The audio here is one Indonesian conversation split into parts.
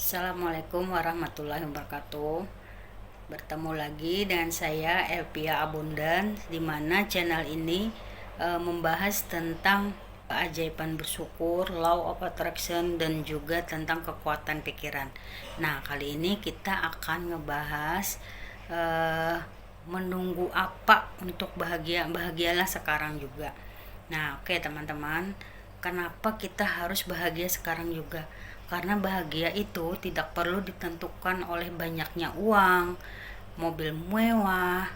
Assalamualaikum warahmatullahi wabarakatuh. Bertemu lagi dengan saya Elvia Abundan, di mana channel ini membahas tentang keajaiban bersyukur, law of attraction, dan juga tentang kekuatan pikiran. Nah, kali ini kita akan ngebahas menunggu apa untuk bahagia. Bahagialah sekarang juga. Nah, oke teman-teman, kenapa kita harus bahagia sekarang juga? Karena bahagia itu tidak perlu ditentukan oleh banyaknya uang, mobil mewah,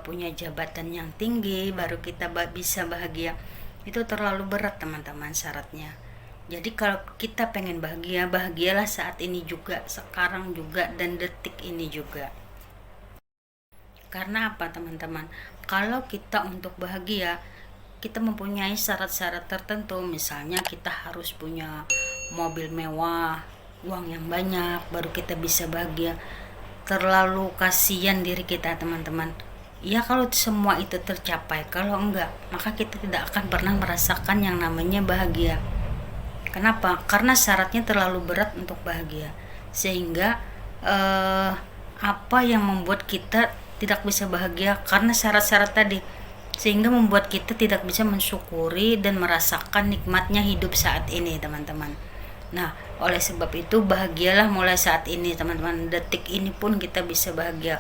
punya jabatan yang tinggi baru kita bisa bahagia. Itu terlalu berat teman-teman syaratnya. Jadi kalau kita pengen bahagia, bahagialah saat ini juga, sekarang juga, dan detik ini juga. Karena apa teman-teman? Kalau kita untuk bahagia, kita mempunyai syarat-syarat tertentu. Misalnya kita harus punya mobil mewah, uang yang banyak, baru kita bisa bahagia. Terlalu kasihan diri kita teman-teman. Ya kalau semua itu tercapai, kalau enggak, maka kita tidak akan pernah merasakan yang namanya bahagia. Kenapa? Karena syaratnya terlalu berat untuk bahagia. Sehingga apa yang membuat kita tidak bisa bahagia? Karena syarat-syarat tadi, sehingga membuat kita tidak bisa mensyukuri dan merasakan nikmatnya hidup saat ini teman-teman. Nah, oleh sebab itu bahagialah mulai saat ini teman-teman. Detik ini pun kita bisa bahagia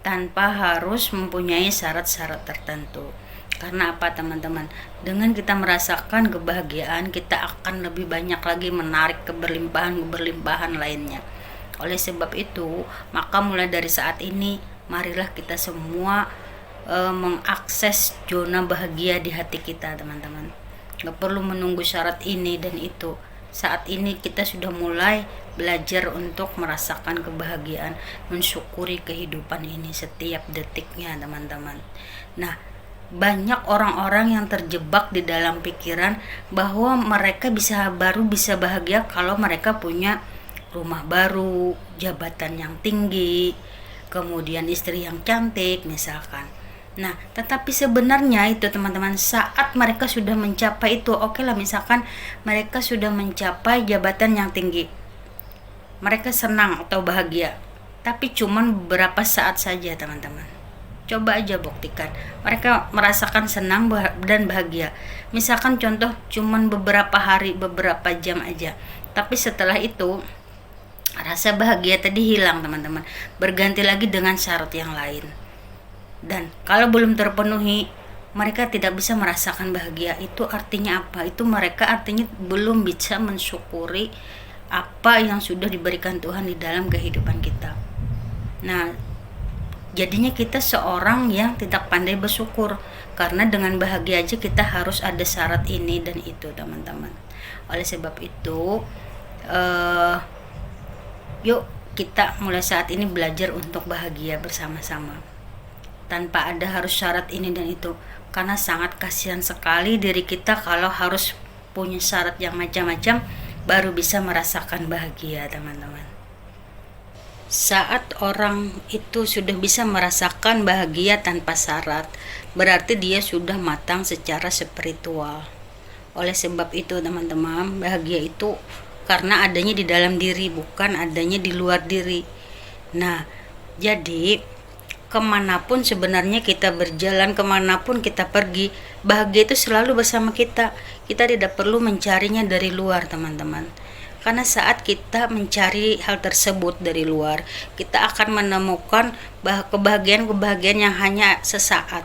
tanpa harus mempunyai syarat-syarat tertentu. Karena apa teman-teman? Dengan kita merasakan kebahagiaan, kita akan lebih banyak lagi menarik keberlimpahan lainnya. Oleh sebab itu, maka mulai dari saat ini, marilah kita semua mengakses zona bahagia di hati kita teman-teman. Gak perlu menunggu syarat ini dan itu. Saat ini kita sudah mulai belajar untuk merasakan kebahagiaan, mensyukuri kehidupan ini setiap detiknya teman-teman. Nah, banyak orang-orang yang terjebak di dalam pikiran bahwa mereka baru bisa bahagia kalau mereka punya rumah baru, jabatan yang tinggi, kemudian istri yang cantik misalkan. Nah, tetapi sebenarnya itu teman-teman, saat mereka sudah mencapai itu, oke lah, misalkan mereka sudah mencapai jabatan yang tinggi, mereka senang atau bahagia, tapi cuman beberapa saat saja teman-teman. Coba aja buktikan, mereka merasakan senang dan bahagia. Misalkan contoh cuman beberapa hari, beberapa jam aja, tapi setelah itu rasa bahagia tadi hilang teman-teman, berganti lagi dengan syarat yang lain. Dan kalau belum terpenuhi, mereka tidak bisa merasakan bahagia. Itu artinya apa? Itu mereka artinya belum bisa mensyukuri apa yang sudah diberikan Tuhan di dalam kehidupan kita. Nah, jadinya kita seorang yang tidak pandai bersyukur, karena dengan bahagia aja kita harus ada syarat ini dan itu teman-teman. Oleh sebab itu, yuk kita mulai saat ini belajar untuk bahagia bersama-sama, tanpa ada harus syarat ini dan itu. Karena sangat kasihan sekali diri kita kalau harus punya syarat yang macam-macam baru bisa merasakan bahagia teman-teman. Saat orang itu sudah bisa merasakan bahagia tanpa syarat, berarti dia sudah matang secara spiritual. Oleh sebab itu teman-teman, bahagia itu karena adanya di dalam diri, bukan adanya di luar diri. Nah, jadi kemanapun sebenarnya kita berjalan, kemanapun kita pergi, bahagia itu selalu bersama kita. Kita tidak perlu mencarinya dari luar teman-teman. Karena saat kita mencari hal tersebut dari luar, kita akan menemukan kebahagiaan-kebahagiaan yang hanya sesaat.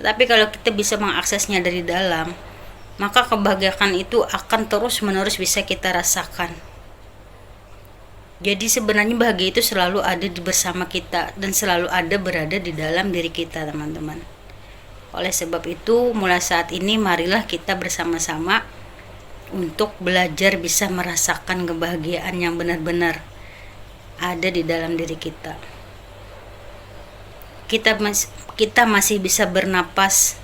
Tapi kalau kita bisa mengaksesnya dari dalam, maka kebahagiaan itu akan terus-menerus bisa kita rasakan. Jadi sebenarnya bahagia itu selalu ada bersama kita dan selalu ada berada di dalam diri kita teman-teman. Oleh sebab itu, mulai saat ini marilah kita bersama-sama untuk belajar bisa merasakan kebahagiaan yang benar-benar ada di dalam diri kita. Kita masih bisa bernapas,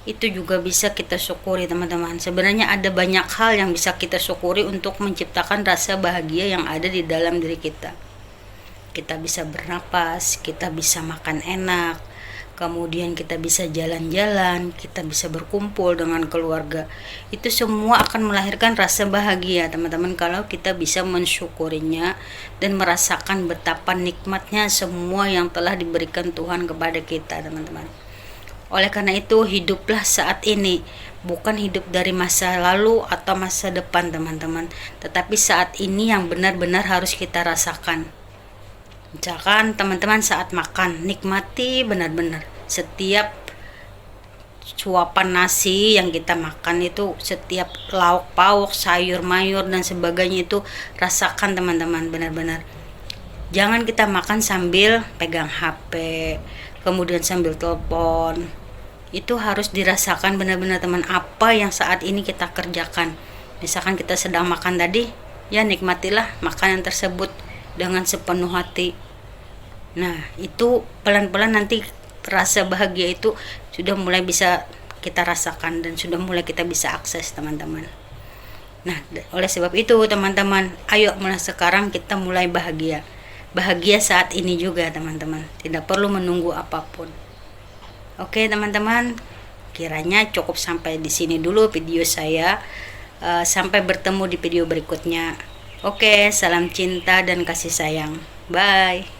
itu juga bisa kita syukuri teman-teman. Sebenarnya ada banyak hal yang bisa kita syukuri untuk menciptakan rasa bahagia yang ada di dalam diri kita. Kita bisa bernapas, kita bisa makan enak, kemudian kita bisa jalan-jalan, kita bisa berkumpul dengan keluarga. Itu semua akan melahirkan rasa bahagia, teman-teman, kalau kita bisa mensyukurinya dan merasakan betapa nikmatnya semua yang telah diberikan Tuhan kepada kita, teman-teman. Oleh karena itu, hiduplah saat ini, bukan hidup dari masa lalu atau masa depan, teman-teman, tetapi saat ini yang benar-benar harus kita rasakan. Misalkan teman-teman saat makan, nikmati benar-benar setiap suapan nasi yang kita makan itu, setiap lauk pauk, sayur mayur dan sebagainya itu rasakan, teman-teman, benar-benar. Jangan kita makan sambil pegang HP, kemudian sambil telepon. Itu harus dirasakan benar-benar, teman, apa yang saat ini kita kerjakan. Misalkan kita sedang makan tadi, ya nikmatilah makanan tersebut dengan sepenuh hati. Nah, itu pelan-pelan nanti rasa bahagia itu sudah mulai bisa kita rasakan dan sudah mulai kita bisa akses, teman-teman. Nah, oleh sebab itu, teman-teman, ayo mulai sekarang kita mulai bahagia. Bahagia saat ini juga, teman-teman. Tidak perlu menunggu apapun. Oke, teman-teman, kiranya cukup sampai di sini dulu video saya. Sampai bertemu di video berikutnya. Oke, salam cinta dan kasih sayang. Bye.